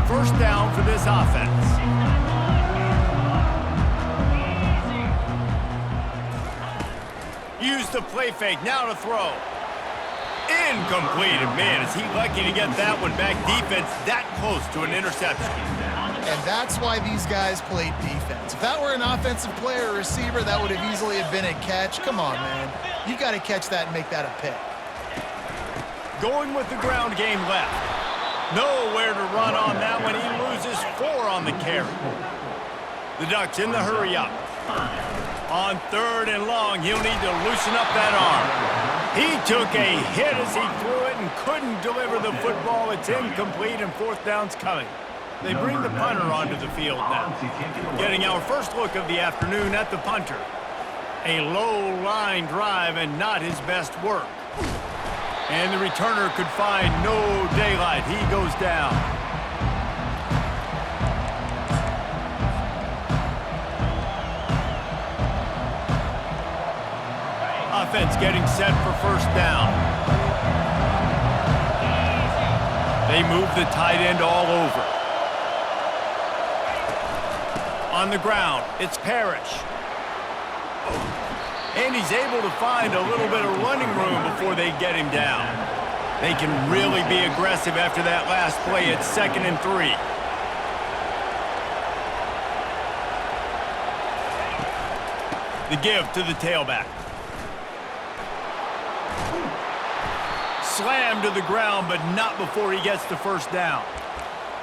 first down for this offense. Use the play fake, now to throw. Incomplete, and man, is he lucky to get that one back. Defense that close to an interception. And that's why these guys played defense. If that were an offensive player or receiver, that would have easily have been a catch. Come on, man. You've got to catch that and make that a pick. Going with the ground game left. Nowhere to run on that one. He loses 4 on the carry. The Ducks in the hurry up. On 3rd and long, he'll need to loosen up that arm. He took a hit as he threw it and couldn't deliver the football. It's incomplete, and 4th down's coming. They bring the punter onto the field now. Getting our first look of the afternoon at the punter. A low line drive and not his best work. And the returner could find no daylight. He goes down. Offense getting set for first down. They move the tight end all over. On the ground, it's Parrish. And he's able to find a little bit of running room before they get him down. They can really be aggressive after that last play. It's 2nd and 3. The give to the tailback. Slammed to the ground, but not before he gets the first down.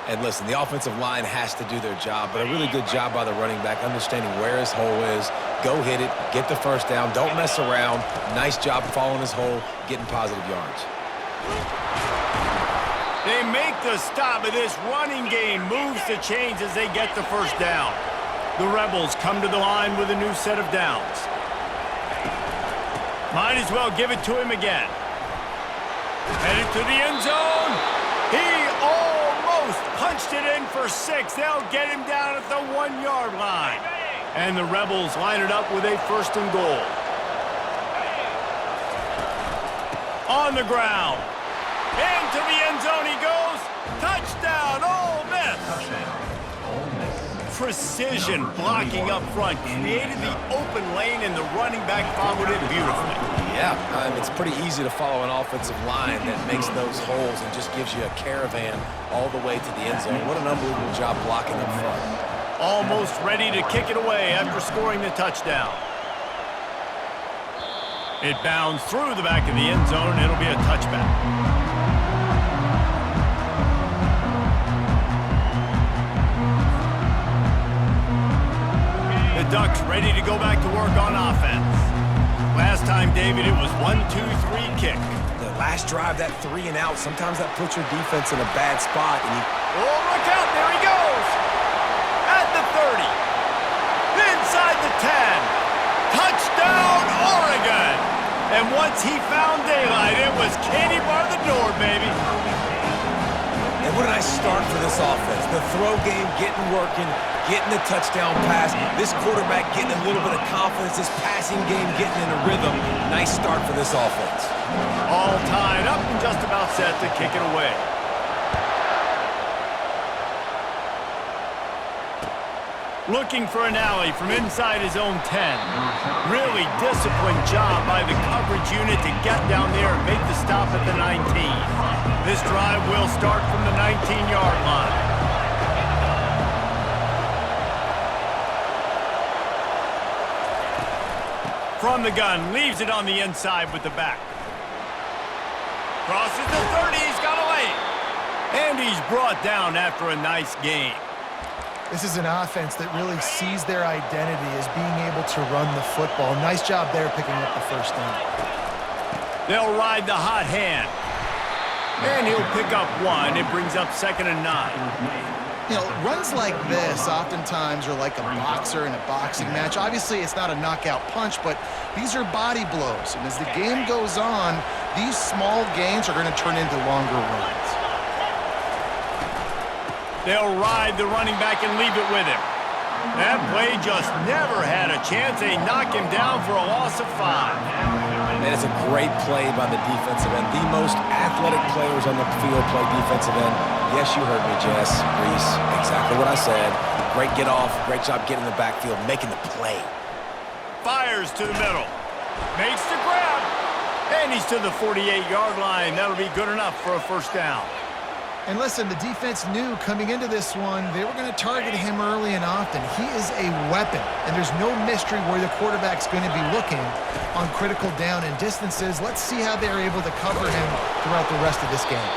And listen, the offensive line has to do their job, but a really good job by the running back, understanding where his hole is. Go hit it, get the first down, don't mess around. Nice job following his hole, getting positive yards. They make the stop, but this running game moves the chains as they get the first down. The Rebels come to the line with a new set of downs. Might as well give it to him again. Headed to the end zone. He almost punched it in for 6. They'll get him down at the 1-yard line. And the Rebels line it up with a 1st and goal. On the ground. Into the end zone he goes. Touchdown, Ole Miss. Precision blocking up front. Created the open lane, and the running back followed it beautifully. Yeah, it's pretty easy to follow an offensive line that makes those holes and just gives you a caravan all the way to the end zone. What an unbelievable job blocking up front. Almost ready to kick it away after scoring the touchdown. It bounds through the back of the end zone, and it'll be a touchback. The Ducks ready to go back to work on offense. Last time, David, it was 1-2-3 kick. The last drive, that 3 and out, sometimes that puts your defense in a bad spot. And oh, look out, there he goes! At the 30. Inside the 10. Touchdown, Oregon! And once he found daylight, it was Katie bar the door, baby. And what a nice start for this offense. The throw game getting working, getting the touchdown pass. This quarterback getting a little bit of confidence. This passing game getting in a rhythm. Nice start for this offense. All tied up and just about set to kick it away. Looking for an alley from inside his own 10. Really disciplined job by the coverage unit to get down there and make the stop at the 19. This drive will start from the 19-yard line. From the gun, leaves it on the inside with the back. Crosses the 30, he's got a lane. And he's brought down after a nice gain. This is an offense that really sees their identity as being able to run the football. Nice job there picking up the first down. They'll ride the hot hand. And he'll pick up 1. It brings up 2nd and 9. You know, runs like this oftentimes are like a boxer in a boxing match. Obviously, it's not a knockout punch, but these are body blows. And as the game goes on, these small gains are going to turn into longer runs. They'll ride the running back and leave it with him. That play just never had a chance. They knock him down for a loss of 5. And it's a great play by the defensive end. The most athletic players on the field play defensive end. Yes, you heard me, Jess, Reese. Exactly what I said. Great get off. Great job getting in the backfield, making the play. Fires to the middle. Makes the grab. And he's to the 48-yard line. That'll be good enough for a first down. And listen, the defense knew coming into this one, they were going to target him early and often. He is a weapon, and there's no mystery where the quarterback's going to be looking on critical down and distances. Let's see how they're able to cover him throughout the rest of this game.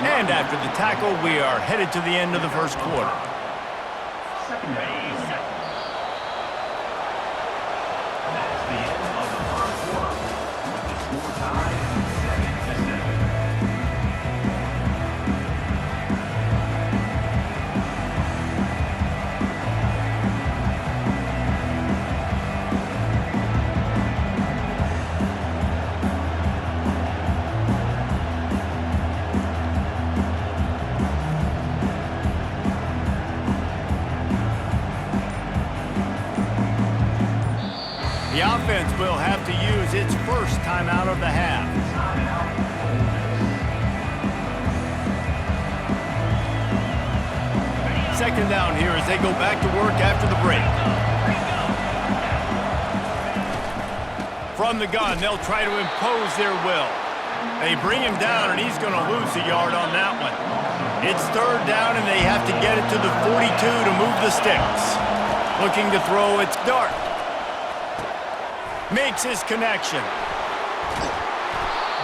And after the tackle, we are headed to the end of the first quarter. The offense will have to use its first timeout of the half. Second down here as they go back to work after the break. From the gun, they'll try to impose their will. They bring him down, and he's going to lose a yard on that one. It's third down, and they have to get it to the 42 to move the sticks. Looking to throw, it's Dart. Makes his connection.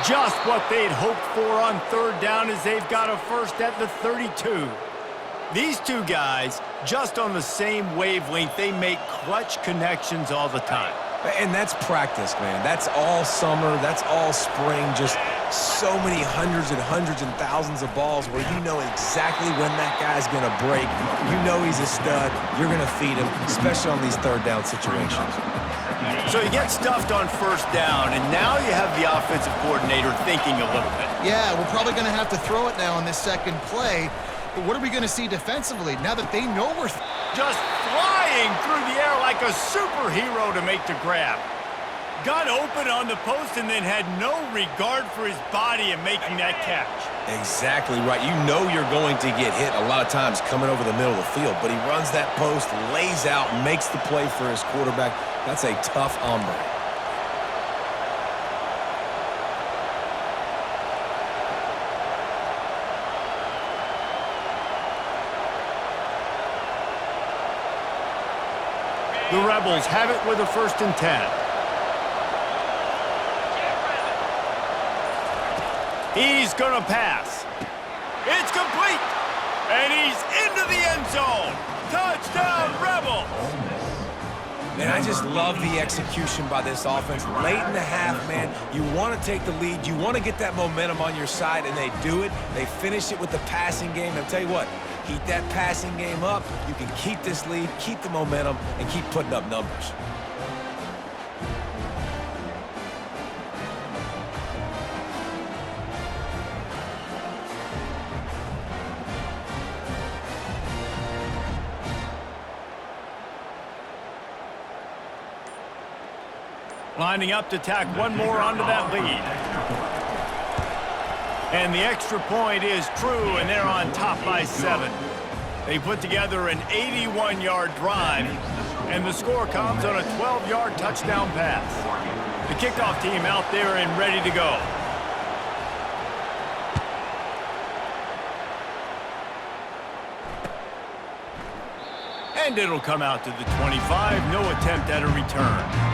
Just what they'd hoped for on third down as they've got a first at the 32. These two guys, just on the same wavelength, they make clutch connections all the time. And that's practice, man. That's all summer. That's all spring. Just so many hundreds and thousands of balls where you know exactly when that guy's going to break. You know he's a stud. You're going to feed him, especially on these third down situations. So you get stuffed on first down, and now you have the offensive coordinator thinking a little bit. Yeah, we're probably going to have to throw it now on this second play. But what are we going to see defensively now that they know we're just flying through the air like a superhero to make the grab? Got open on the post and then had no regard for his body in making that catch. Exactly right. You know you're going to get hit a lot of times coming over the middle of the field, but he runs that post, lays out, makes the play for his quarterback. That's a tough hombre. The Rebels have it with a 1st and 10. He's going to pass. It's complete. And he's into the end zone. Touchdown, Rebels. Man, I just love the execution by this offense. Late in the half, man, you want to take the lead. You want to get that momentum on your side, and they do it. They finish it with the passing game. And I'll tell you what, keep that passing game up. You can keep this lead, keep the momentum, and keep putting up numbers. Lining up to tack one more onto that lead. And the extra point is true, and they're on top by 7. They put together an 81-yard drive, and the score comes on a 12-yard touchdown pass. The kickoff team out there and ready to go. And it'll come out to the 25. No attempt at a return.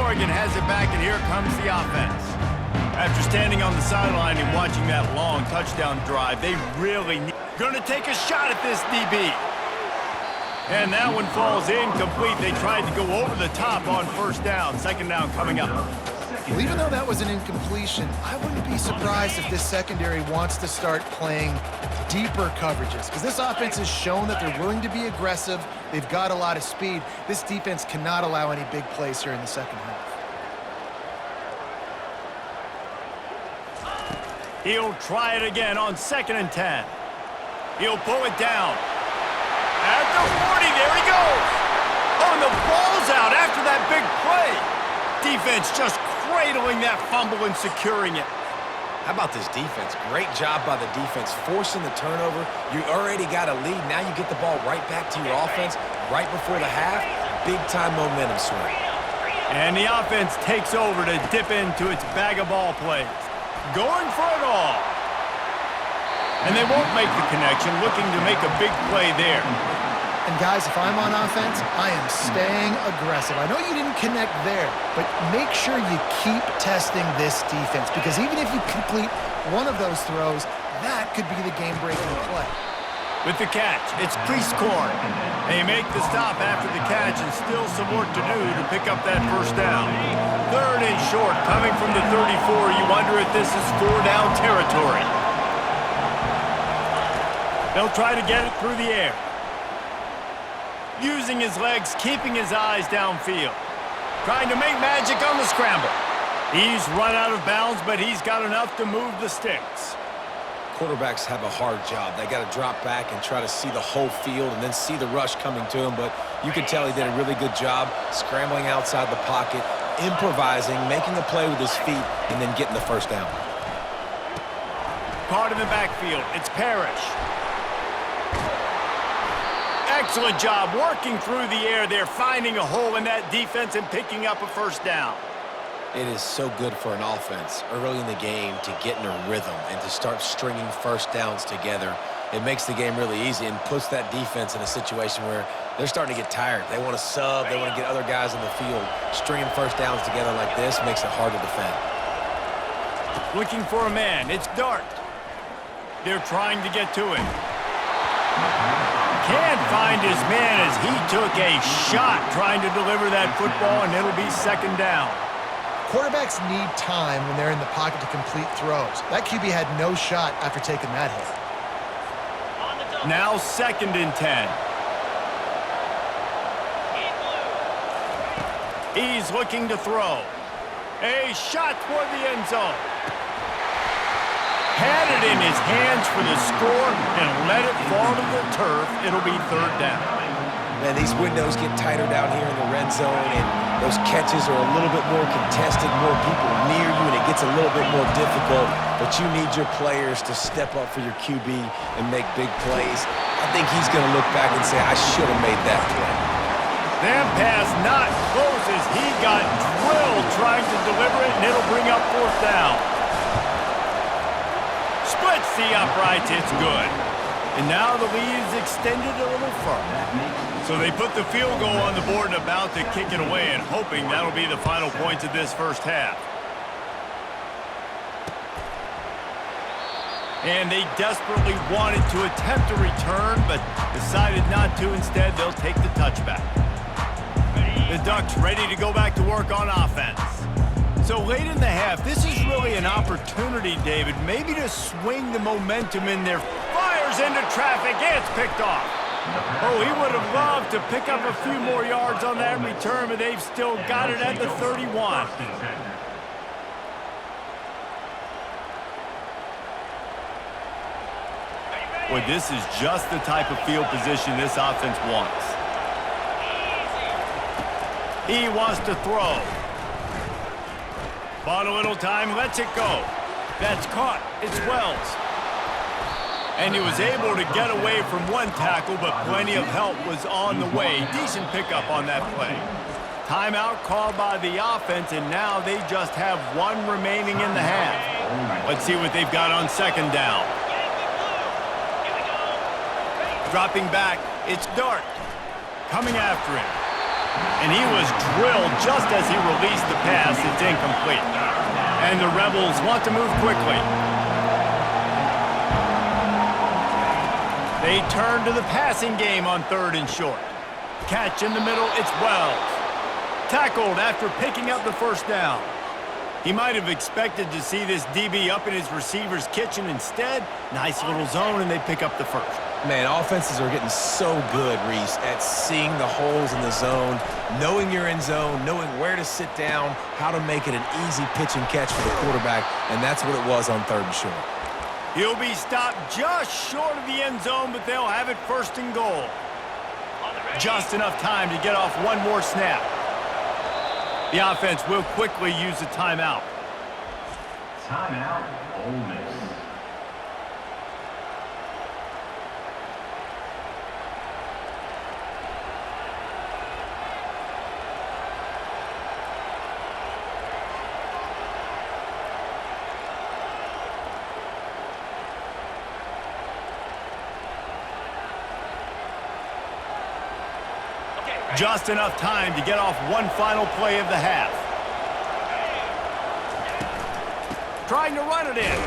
Oregon has it back, and here comes the offense. After standing on the sideline and watching that long touchdown drive, they really going to take a shot at this DB. And that one falls incomplete. They tried to go over the top on first down. Second down coming up. Well, even though that was an incompletion, I wouldn't be surprised if this secondary wants to start playing deeper coverages, because this offense has shown that they're willing to be aggressive. They've got a lot of speed. This defense cannot allow any big plays here in the second half. He'll try it again on 2nd and 10. He'll pull it down. At the 40, there he goes. Oh, and the ball's out after that big play. Defense just cradling that fumble and securing it. How about this defense? Great job by the defense, forcing the turnover. You already got a lead. Now you get the ball right back to your offense right before the half. Big-time momentum swing. And the offense takes over to dip into its bag of ball plays. Going for it all. And they won't make the connection, looking to make a big play there. And guys, if I'm on offense, I am staying aggressive. I know you didn't connect there, but make sure you keep testing this defense, because even if you complete one of those throws, that could be the game-breaking play. With the catch, it's Prieskorn. They make the stop after the catch, and still some work to do to pick up that first down. 3rd and short, coming from the 34. You wonder if this is 4-down territory. They'll try to get it through the air. Using his legs, keeping his eyes downfield. Trying to make magic on the scramble. He's run out of bounds, but he's got enough to move the sticks. Quarterbacks have a hard job. They got to drop back and try to see the whole field and then see the rush coming to him. But you can tell he did a really good job scrambling outside the pocket, improvising, making a play with his feet, and then getting the first down. Caught in the backfield. It's Parrish. Excellent job working through the air there, finding a hole in that defense and picking up a first down. It is so good for an offense early in the game to get in a rhythm and to start stringing first downs together. It makes the game really easy and puts that defense in a situation where they're starting to get tired. They want to sub. They want to get other guys in the field. Stringing first downs together like this makes it hard to defend. Looking for a man. It's Dart. They're trying to get to him. Can't find his man as he took a shot trying to deliver that football, and it'll be 2nd down. Quarterbacks need time when they're in the pocket to complete throws. That QB had no shot after taking that hit. Now 2nd and 10. He's looking to throw. A shot toward the end zone. Had it in his hands for the score and let it fall to the turf. It'll be 3rd down. Man, these windows get tighter down here in the red zone, and those catches are a little bit more contested, more people near you, and it gets a little bit more difficult. But you need your players to step up for your QB and make big plays. I think he's going to look back and say, I should have made that play. That pass not close as he got drilled trying to deliver it, and it'll bring up 4th down. Splits the uprights, it's good. And now the lead is extended a little further. So they put the field goal on the board and about to kick it away, and hoping that'll be the final points of this first half. And they desperately wanted to attempt a return, but decided not to. Instead, they'll take the touchback. The Ducks ready to go back to work on offense. So late in the half, this is really an opportunity, David, maybe to swing the momentum in there. Fires into traffic, it's picked off. Oh, he would have loved to pick up a few more yards on that return, but they've still got it at the 31. Boy, this is just the type of field position this offense wants. He wants to throw. Bought a little time, lets it go. That's caught. It's Wells. And he was able to get away from one tackle, but plenty of help was on the way. Decent pickup on that play. Timeout called by the offense, and now they just have one remaining in the half. Let's see what they've got on 2nd down. Dropping back, it's Dart. Coming after him. And he was drilled just as he released the pass. It's incomplete. And the Rebels want to move quickly. They turn to the passing game on 3rd and short. Catch in the middle, it's Wells. Tackled after picking up the first down. He might have expected to see this DB up in his receiver's kitchen. Instead, nice little zone, and they pick up the first. Man, offenses are getting so good, Reese, at seeing the holes in the zone, knowing you're in zone, knowing where to sit down, how to make it an easy pitch and catch for the quarterback, and that's what it was on 3rd and short. He'll be stopped just short of the end zone, but they'll have it first and goal. Just enough time to get off one more snap. The offense will quickly use a timeout. Timeout, Ole Miss. Just enough time to get off one final play of the half. Trying to run it in.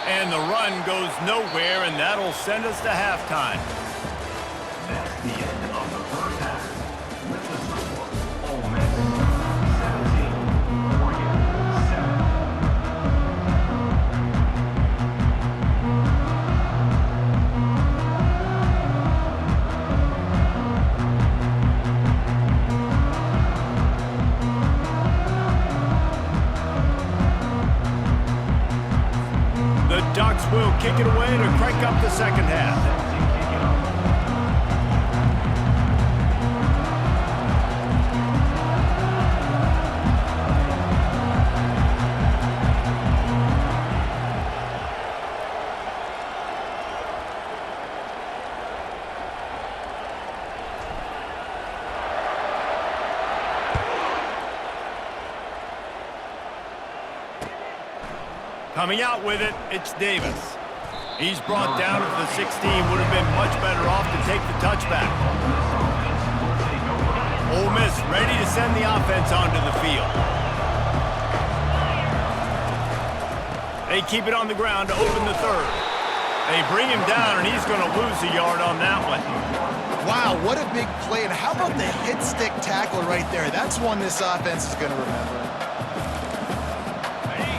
And the run goes nowhere, and that'll send us to halftime. That's the end of the first half. With the score, Ole Miss 17, Oregon 7. Ducks will kick it away to crank up the second half. Coming out with it, it's Davis. He's brought down at the 16. Would have been much better off to take the touchback. Ole Miss ready to send the offense onto the field. They keep it on the ground to open the third. They bring him down, and he's going to lose a yard on that one. Wow, what a big play. And how about the hit stick tackle right there? That's one this offense is going to remember.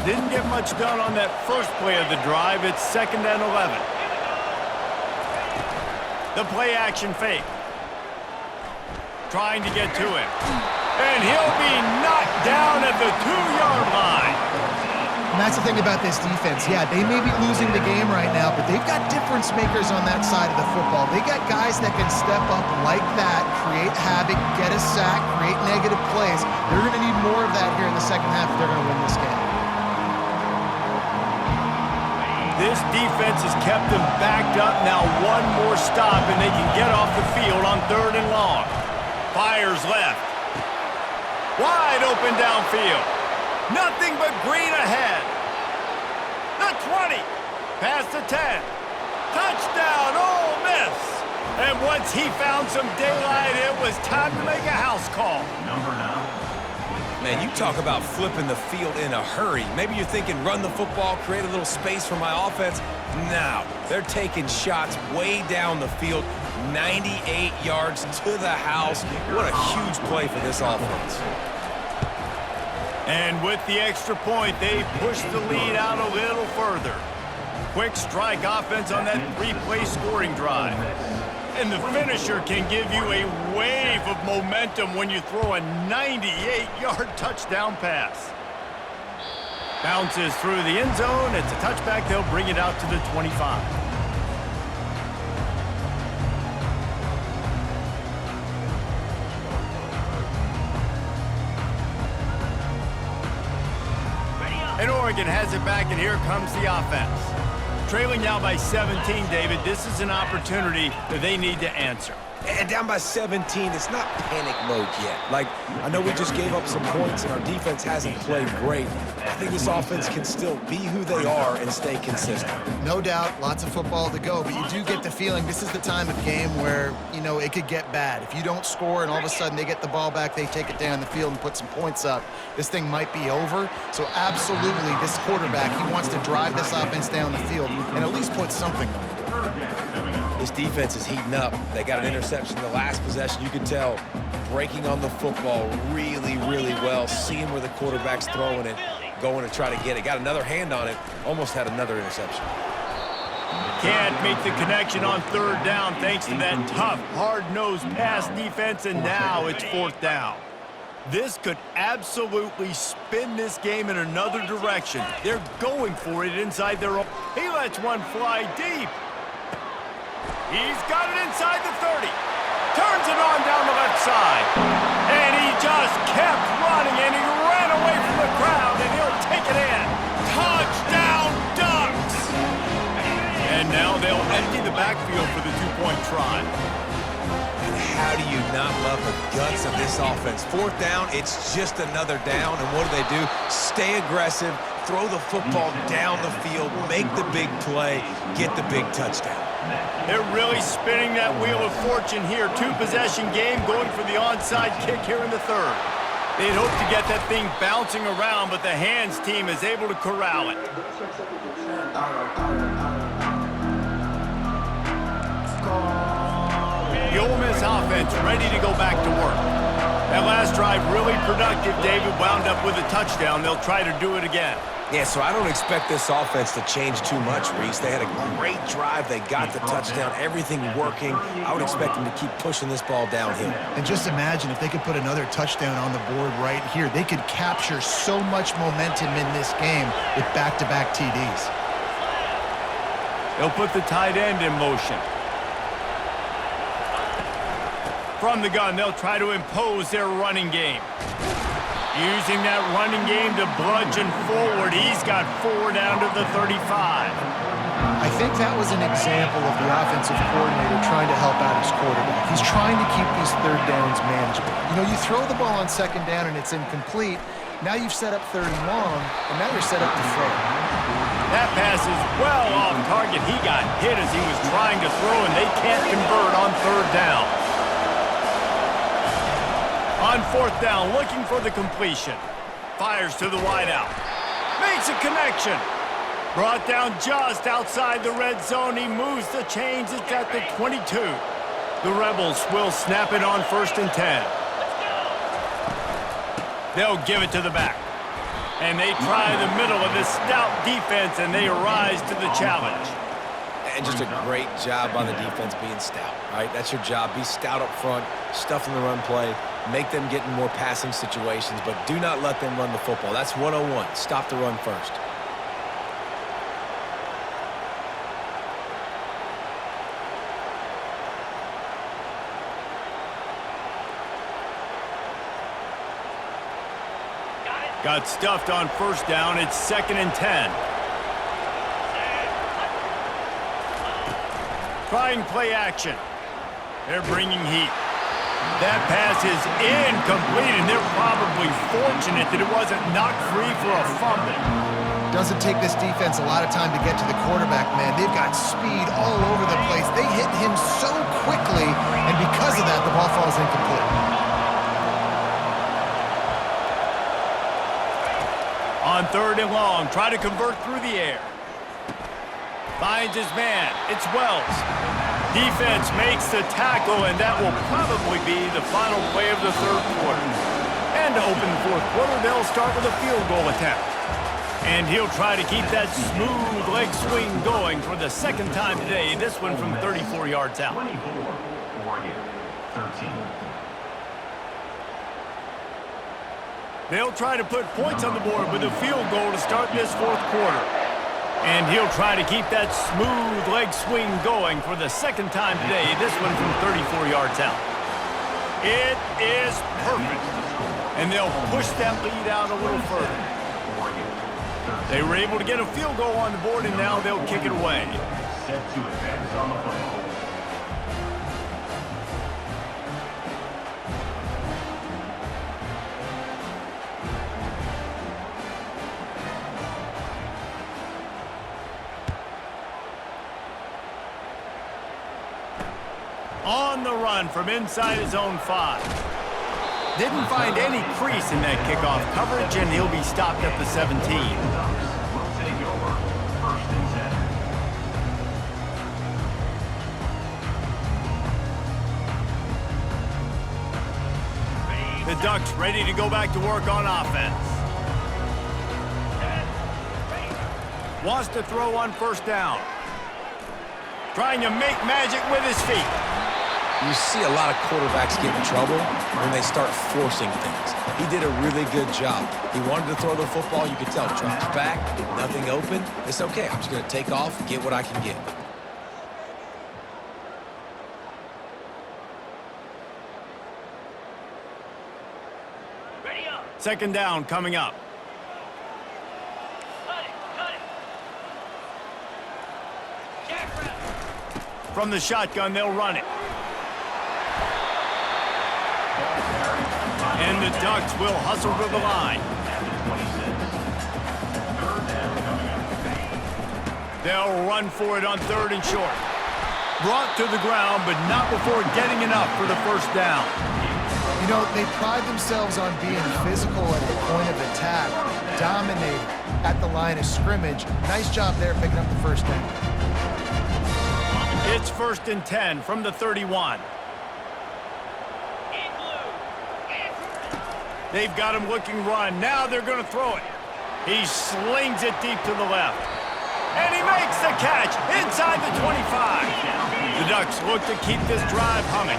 Didn't get much done on that first play of the drive. It's 2nd and 11. The play action fake. Trying to get to him. And he'll be knocked down at the 2-yard line. And that's the thing about this defense. Yeah, they may be losing the game right now, but they've got difference makers on that side of the football. They got guys that can step up like that, create havoc, get a sack, create negative plays. They're going to need more of that here in the second half if they're going to win this game. This defense has kept them backed up. Now one more stop, and they can get off the field on 3rd and long. Fires left. Wide open downfield. Nothing but green ahead. The 20. Past the 10. Touchdown, Ole Miss. And once he found some daylight, it was time to make a house call. Number 9. Man, you talk about flipping the field in a hurry. Maybe you're thinking run the football, create a little space for my offense. No, they're taking shots way down the field, 98 yards to the house. What a huge play for this offense. And with the extra point, they push the lead out a little further. Quick strike offense on that 3-play scoring drive. And the finisher can give you a wave of momentum when you throw a 98-yard touchdown pass. Bounces through the end zone. It's a touchback. They'll bring it out to the 25. And Oregon has it back, and here comes the offense. Trailing now by 17, David. This is an opportunity that they need to answer. And down by 17, it's not panic mode yet. Like, I know we just gave up some points and our defense hasn't played great. I think this offense can still be who they are and stay consistent. No doubt, lots of football to go, but you do get the feeling this is the time of game where, you know, it could get bad. If you don't score and all of a sudden they get the ball back, they take it down the field and put some points up, this thing might be over. So absolutely, this quarterback, he wants to drive this offense down the field and at least put something on it. This defense is heating up. They got an interception in the last possession. You could tell breaking on the football really, really well, seeing where the quarterback's throwing it, going to try to get it. Got another hand on it, almost had another interception. Can't make the connection on 3rd down thanks to that tough, hard-nosed pass defense, and now it's 4th down. This could absolutely spin this game in another direction. They're going for it inside their own. He lets one fly deep. He's got it inside the 30. Turns it on down the left side. And he just kept running, and he ran away from the crowd, and he'll take it in. Touchdown, Ducks! And now they'll empty the backfield for the two-point try. And how do you not love the guts of this offense? Fourth down, it's just another down, and what do? Stay aggressive, throw the football down the field, make the big play, get the big touchdown. They're really spinning that wheel of fortune here. Two-possession game going for the onside kick here in the third. They'd hope to get that thing bouncing around, but the hands team is able to corral it. The Ole Miss offense ready to go back to work. That last drive really productive. David wound up with a touchdown. They'll try to do it again. Yeah, so I don't expect this offense to change too much, Reese. They had a great drive. They got the touchdown, everything working. I would expect them to keep pushing this ball downhill. And just imagine if they could put another touchdown on the board right here. They could capture so much momentum in this game with back-to-back TDs. They'll put the tight end in motion. From the gun, they'll try to impose their running game. Using that running game to bludgeon forward. He's got 4 down to the 35. I think that was an example of the offensive coordinator trying to help out his quarterback. He's trying to keep these third downs manageable. You know, you throw the ball on second down and it's incomplete. Now you've set up third and long, and now you're set up to throw. That pass is well off target. He got hit as he was trying to throw, and they can't convert on third down. On fourth down, looking for the completion. Fires to the wideout. Makes a connection. Brought down just outside the red zone. He moves the chains. It's at the 22. The Rebels will snap it on 1st and 10. They'll give it to the back. And they try the middle of this stout defense, and they rise to the challenge. And just a great job by the defense being stout, right? That's your job. Be stout up front, stuff in the run play, make them get in more passing situations, but do not let them run the football. That's 101. Stop the run first. Got stuffed on 1st down. It's 2nd and 10. Trying play action. They're bringing heat. That pass is incomplete, and they're probably fortunate that it wasn't knocked free for a fumble. Doesn't take this defense a lot of time to get to the quarterback, man. They've got speed all over the place. They hit him so quickly, and because of that, the ball falls incomplete. On 3rd and long, try to convert through the air. Finds his man. It's Wells. Defense makes the tackle, and that will probably be the final play of the 3rd quarter. And to open the 4th quarter, they'll start with a field goal attempt. And he'll try to keep that smooth leg swing going for the 2nd time today, this one from 34 yards out. 24, Oregon, 13. They'll try to put points on the board with a field goal to start this 4th quarter. And he'll try to keep that smooth leg swing going for the 2nd time today, this one from 34 yards out. It is perfect. And they'll push that lead out a little further. They were able to get a field goal on the board, and now they'll kick it away. Set to advance on the football. On the run from inside his own 5. Didn't find any crease in that kickoff coverage, and he'll be stopped at the 17. Will take over 1st and 10. The Ducks ready to go back to work on offense. Wants to throw on 1st down. Trying to make magic with his feet. You see a lot of quarterbacks get in trouble when they start forcing things. He did a really good job. He wanted to throw the football. You could tell. Drops back, nothing open. It's okay. I'm just going to take off, get what I can get. Second down coming up. From the shotgun, they'll run it. And the Ducks will hustle to the line. They'll run for it on 3rd and short. Brought to the ground, but not before getting enough for the first down. You know, they pride themselves on being physical at the point of attack, dominating at the line of scrimmage. Nice job there picking up the first down. It's 1st and 10 from the 31. They've got him looking run. Now they're going to throw it. He slings it deep to the left. And he makes the catch inside the 25. The Ducks look to keep this drive humming.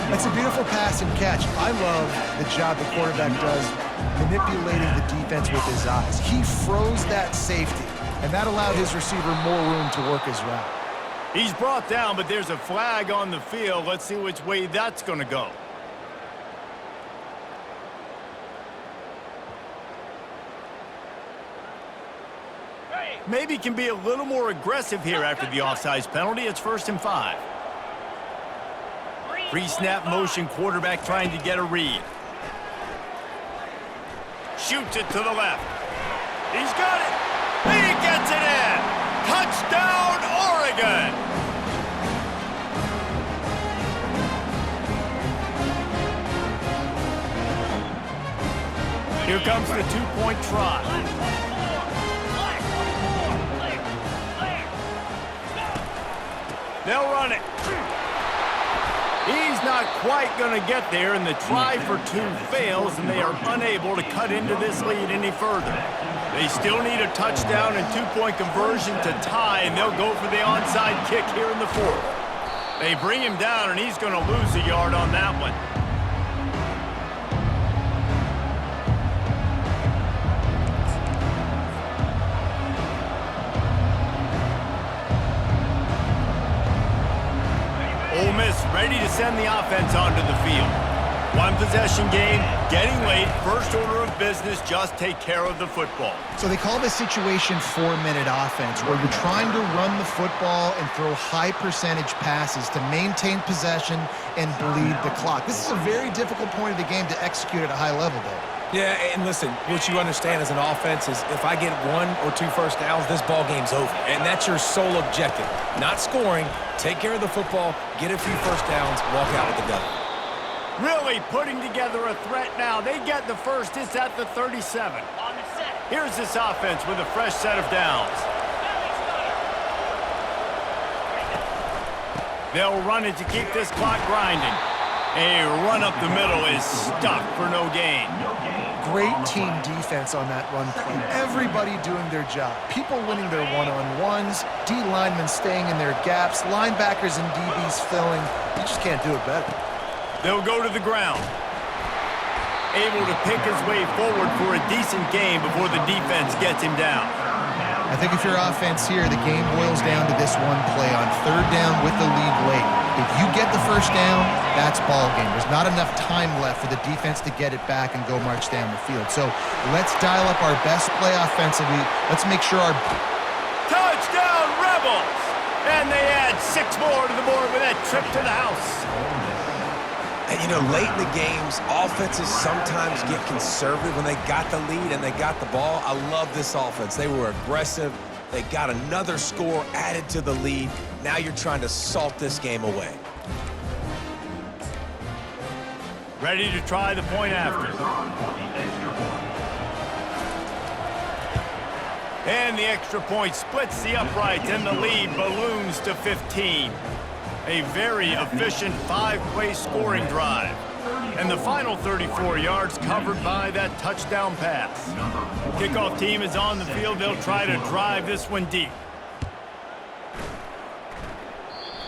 That's a beautiful pass and catch. I love the job the quarterback does manipulating the defense with his eyes. He froze that safety, and that allowed his receiver more room to work his route. He's brought down, but there's a flag on the field. Let's see which way that's going to go. Maybe can be a little more aggressive here after the offsides penalty. It's 1st and 5. Pre-snap motion, quarterback trying to get a read. Shoots it to the left. He's got it. He gets it in. Touchdown, Oregon. Here comes the 2-point try. They'll run it. He's not quite going to get there, and the try for 2 fails, and they are unable to cut into this lead any further. They still need a touchdown and 2-point conversion to tie, and they'll go for the onside kick here in the 4th. They bring him down, and he's going to lose a yard on that one. Ole Miss ready to send the offense onto the field. 1-possession game, getting late, first order of business, just take care of the football. So they call this situation 4-minute offense, where you're trying to run the football and throw high percentage passes to maintain possession and bleed the clock. This is a very difficult point of the game to execute at a high level, though. Yeah, and listen, what you understand as an offense is if I get 1 or 2 first downs, this ball game's over. And that's your sole objective. Not scoring, take care of the football, get a few first downs, walk out with the W. Really putting together a threat now. They get the first. It's at the 37. Here's this offense with a fresh set of downs. They'll run it to keep this clock grinding. A run up the middle is stuck for no gain. Great team defense on that run play. Everybody doing their job. People winning their one-on-ones, D linemen staying in their gaps, linebackers and DBs filling. You just can't do it better. They'll go to the ground. Able to pick his way forward for a decent game before the defense gets him down. I think if you're offense here, the game boils down to this one play on 3rd down with the lead late. If you get the first down, that's ball game. There's not enough time left for the defense to get it back and go march down the field. So let's dial up our best play offensively. Let's make sure our... Touchdown, Rebels! And they add 6 more to the board with that trip to the house. And, you know, late in the games, offenses sometimes get conservative when they got the lead and they got the ball. I love this offense. They were aggressive. They got another score added to the lead. Now you're trying to salt this game away. Ready to try the point after. And the extra point splits the uprights, and the lead balloons to 15. A very efficient 5-play scoring drive. And the final 34 yards covered by that touchdown pass. Kickoff team is on the field. They'll try to drive this one deep.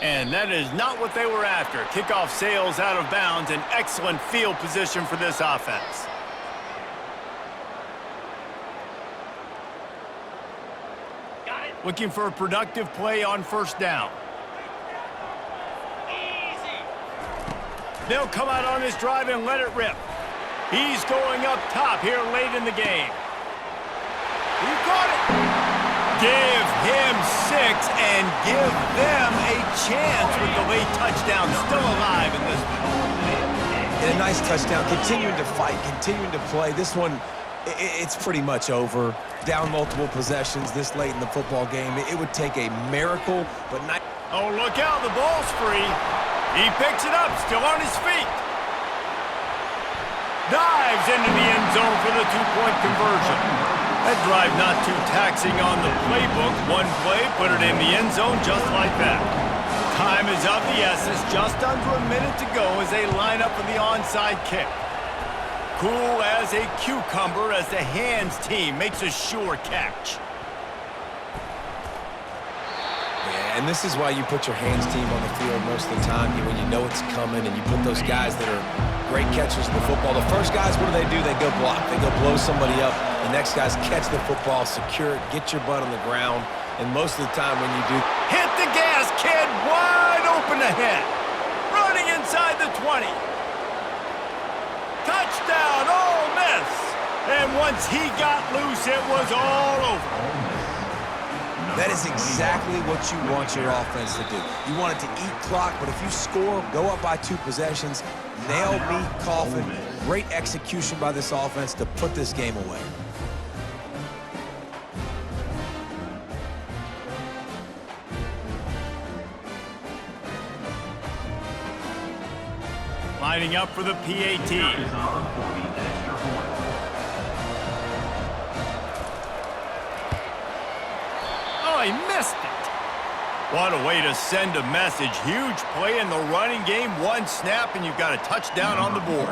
And that is not what they were after. Kickoff sails out of bounds, an excellent field position for this offense. Looking for a productive play on first down. They'll come out on this drive and let it rip. He's going up top here late in the game. He caught it. Give him 6 and give them a chance with the late touchdown still alive in this one. And a nice touchdown, continuing to fight, continuing to play. This one, it's pretty much over. Down multiple possessions this late in the football game. It would take a miracle, but not. Oh, look out, the ball's free. He picks it up, still on his feet. Dives into the end zone for the 2-point conversion. That drive not too taxing on the playbook. One play, put it in the end zone just like that. Time is of the essence. Just under a minute to go as they line up for the onside kick. Cool as a cucumber as the hands team makes a sure catch. And this is why you put your hands team on the field most of the time when you know it's coming, and you put those guys that are great catchers of the football. The first guys, what do? They go block. They go blow somebody up. The next guys catch the football, secure it, get your butt on the ground. And most of the time when you do... Hit the gas, kid! Wide open ahead. Running inside the 20. Touchdown, Ole Miss! And once he got loose, it was all over. That is exactly what you want your offense to do. You want it to eat clock, but if you score, go up by 2 possessions, nail me, coffin. Great execution by this offense to put this game away. Lining up for the PAT. Oh, he missed it. What a way to send a message. Huge play in the running game. 1 snap, and you've got a touchdown on the board.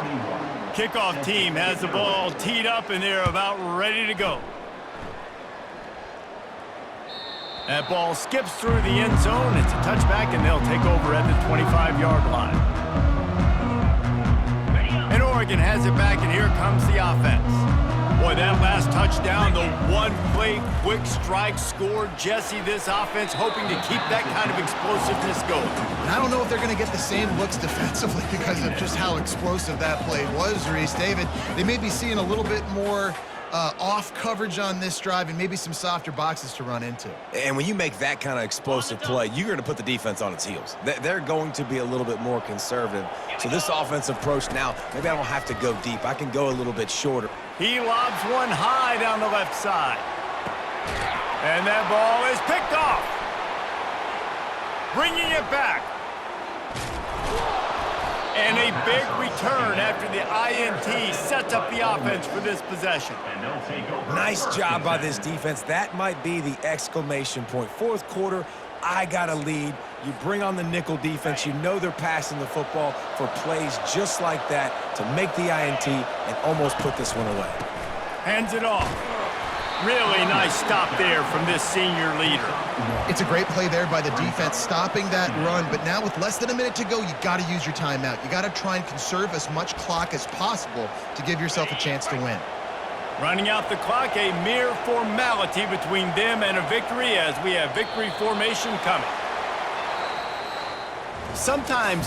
Kickoff team has the ball teed up, and they're about ready to go. That ball skips through the end zone. It's a touchback, and they'll take over at the 25-yard line. And Oregon has it back, and here comes the offense. Boy, that last touchdown, the one-play quick strike score. Jesse, this offense hoping to keep that kind of explosiveness going. And I don't know if they're going to get the same looks defensively because of just how explosive that play was, Reese. David, they may be seeing a little bit more off coverage on this drive and maybe some softer boxes to run into. And when you make that kind of explosive play, you're going to put the defense on its heels. They're going to be a little bit more conservative. So this offensive approach now, maybe I don't have to go deep. I can go a little bit shorter. He lobs one high down the left side. And that ball is picked off. Bringing it back. And a big return after the INT sets up the offense for this possession. Nice job by this defense. That might be the exclamation point. 4th quarter, I got a lead. You bring on the nickel defense. You know they're passing the football for plays just like that to make the INT and almost put this one away. Hands it off. Really nice stop there from this senior leader. It's a great play there by the defense, stopping that run. But now with less than a minute to go, you got to use your timeout. You got to try and conserve as much clock as possible to give yourself a chance to win. Running out the clock, a mere formality between them and a victory as we have victory formation coming. Sometimes